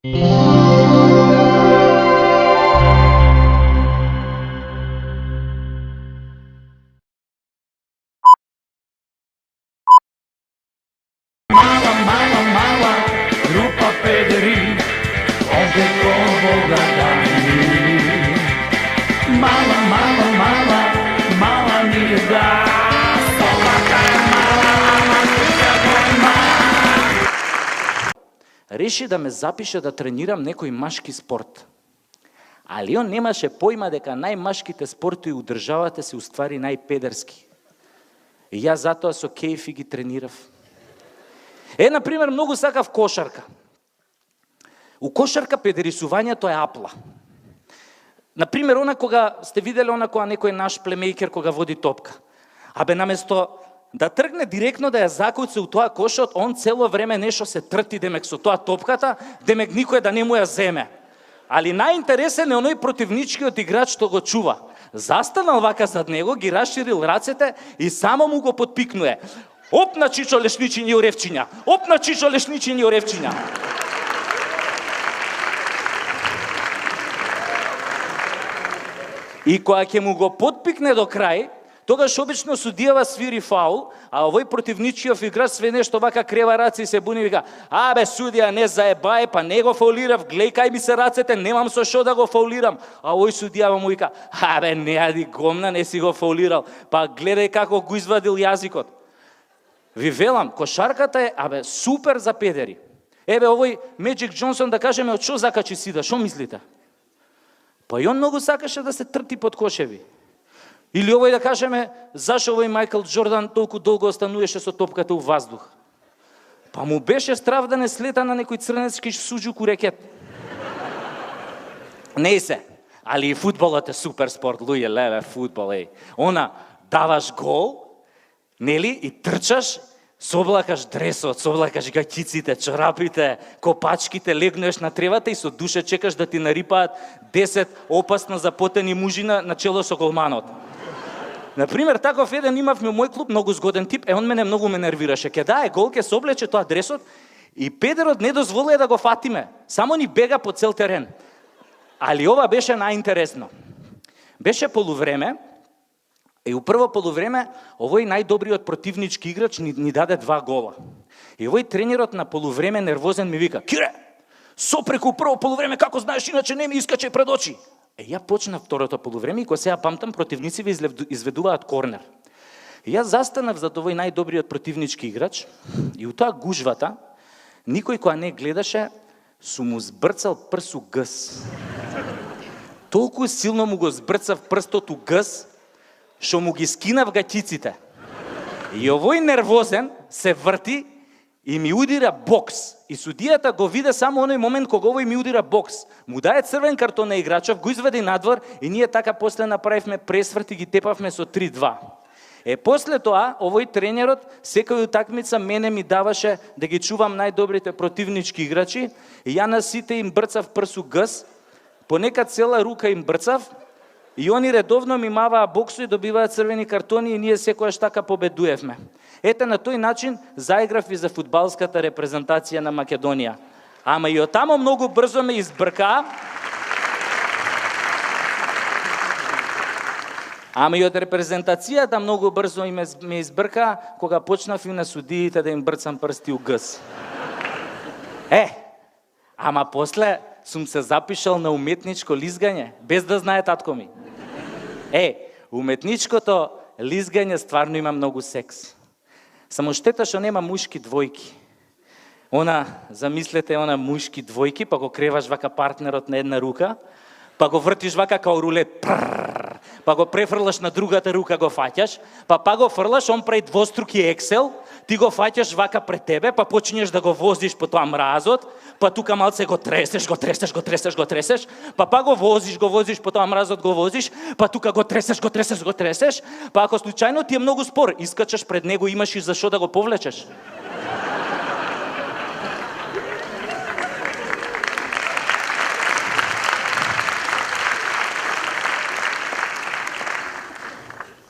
Mala, mala, mala grupa pederi, ovde ko bogani. Mala, mala, mala, mala nije da. Собака е мала, ама никако е мала. Реши да ме запише да тренирам некој машки спорт. Али он немаше појма дека најмашките спортови у државата се уствари најпедерски. И јас затоа со кејф ги тренирав. Например, многу сакав кошарка. У кошарка педерисувањето е апла. Например, она кога сте видели она кога некој наш племејкер кога води топка. Наместо да тргне директно да ја закуца у тоа кошот, он цело време нешто се трти демек со тоа топката, демек никој да не му ја земе. Али најинтересен е оној противничкиот играч што го чува. Застанал вака зад него, ги расширил рацете и само му го подпикнуе. Оп на Чичо Лешничиња Оревчиња! Оп на Чичо Лешничиња Оревчиња! И кога ќе му го подпикне до крај, тогаш обично судијава свири фаул, а овој противничкиот играч све нешто вака крева раце и се буни и вика: "Абе судија, не заебај, па не го фаулирав, глеј кај ми се рацете, немам со што да го фаулирам." А овој судијава му вика: "Абе не ади гомна, не си го фаулирал, па гледај како го извадил јазикот." Ви велам, кошарката е супер за педери. Овој Меджик Џонсон, да кажеме, од што закачи сида, што мислите? Па и он многу сакаше да се трти под кошеви. Или овој, да кажеме, зашо овој Мајкл Џордан толку долго остануваше со топката у воздух? Па му беше страв да не слета на некој црнецки суџук у рекет. Не се, али и фудбалот е супер спорт, луѓе, леве, фудбал, Она, даваш гол, нели, и трчаш, соблакаш дресот, соблакаш гаќиците, чорапите, копачките, легнеш на тревата и со душа чекаш да ти нарипаат 10 опасно запотени мужина на чело со голманот. Например, таков еден имавме мој клуб, многу згоден тип, он мене многу ме нервираше. Ке дае гол, ке се облече тоа дресот и педерот не дозволува да го фатиме. Само ни бега по цел терен. Али ова беше најинтересно. Беше полувреме, и у прво полувреме овој најдобриот противнички играч ни даде 2 гола. И овој тренерот на полувреме нервозен ми вика: "Кире, сопреку прво полувреме, како знаеш, иначе не ми искаче пред очи." Ја почнав второто полувреме и кога сега памтам, противниците изведуваат корнер. И јас застанав зад овој најдобриот противнички играч и у тоа гужвата никој која не гледаше су му збрцал прс у гъс. Толку силно му го збрцав прстот у гъс, што му ги скинав гаќиците. И овој нервозен се врти и ми удира бокс. И судијата го виде само оној момент кога овој ми удира бокс. Му даде црвен картон на играчов, го изведе надвор и ние така после направивме пресврт и ги тепавме со 3-2. После тоа, овој тренерот секој утакмица мене ми даваше да ги чувам најдобрите противнички играчи и ја на сите им брцав прсу гъс, понекад цела рука им брцав и они редовно ми маваа боксо и добиваат црвени картони и ние секојаш така победуевме. На тој начин заиграв и за фудбалската репрезентација на Македонија. Ама и оттамо многу брзо ме избрка. Ама и од репрезентацијата многу брзо ме избрка кога почнав и на судиите да им брцам прсти у гъс. Ама после сум се запишал на уметничко лизгање, без да знае татко ми. Уметничкото лизгање стварно има многу секс. Само штета што нема мушки двојки. Замислете, мушки двојки, па го креваш вака партнерот на една рука, па го вртиш вака као рулет, па го префрлаш на другата рука, го фаќаш, па го фрлаш, он прави двоструки ексел, ти го фаќаш вака пред тебе, па почињеш да го возиш по тоа мразот, па тука малце го тресеш, па го возиш по тоа мразот, го возиш, па тука го тресеш, па ако случајно ти е многу спор, искачаш пред него, имаш и за што да го повлечеш.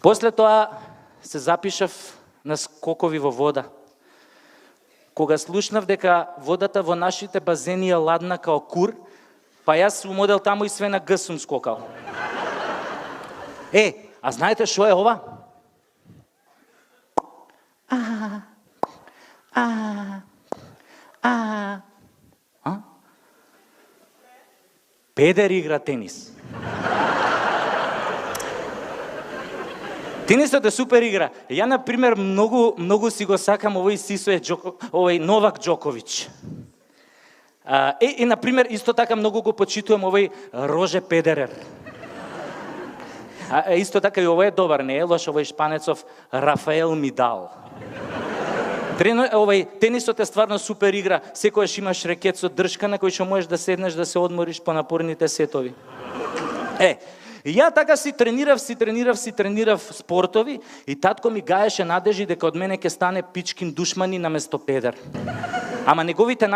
После тоа се запишав на скокови во вода. кога слушнав дека водата во нашите базени е ладна као кур, па јас во модел таму и све на Г сум скокал. А знаете што е ова? Педер игра тенис. Тенисот е супер игра. Ја, например, многу си го сакам овој Сисоe овој Новак Џоковиќ. И, например, исто така многу го почитувам овој Роже Педерер. Исто така и овој е добар, не е лош, овој шпанецов Рафаел Мидал. Тенисот е стварно супер игра. Секојаш имаш рекет со дршка на кој што можеш да седнеш да се одмориш по напорните сетови. Ја така си тренирав спортови и татко ми гаеше надежи дека од мене ќе стане пичкин душмани наместо педер. Ама неговите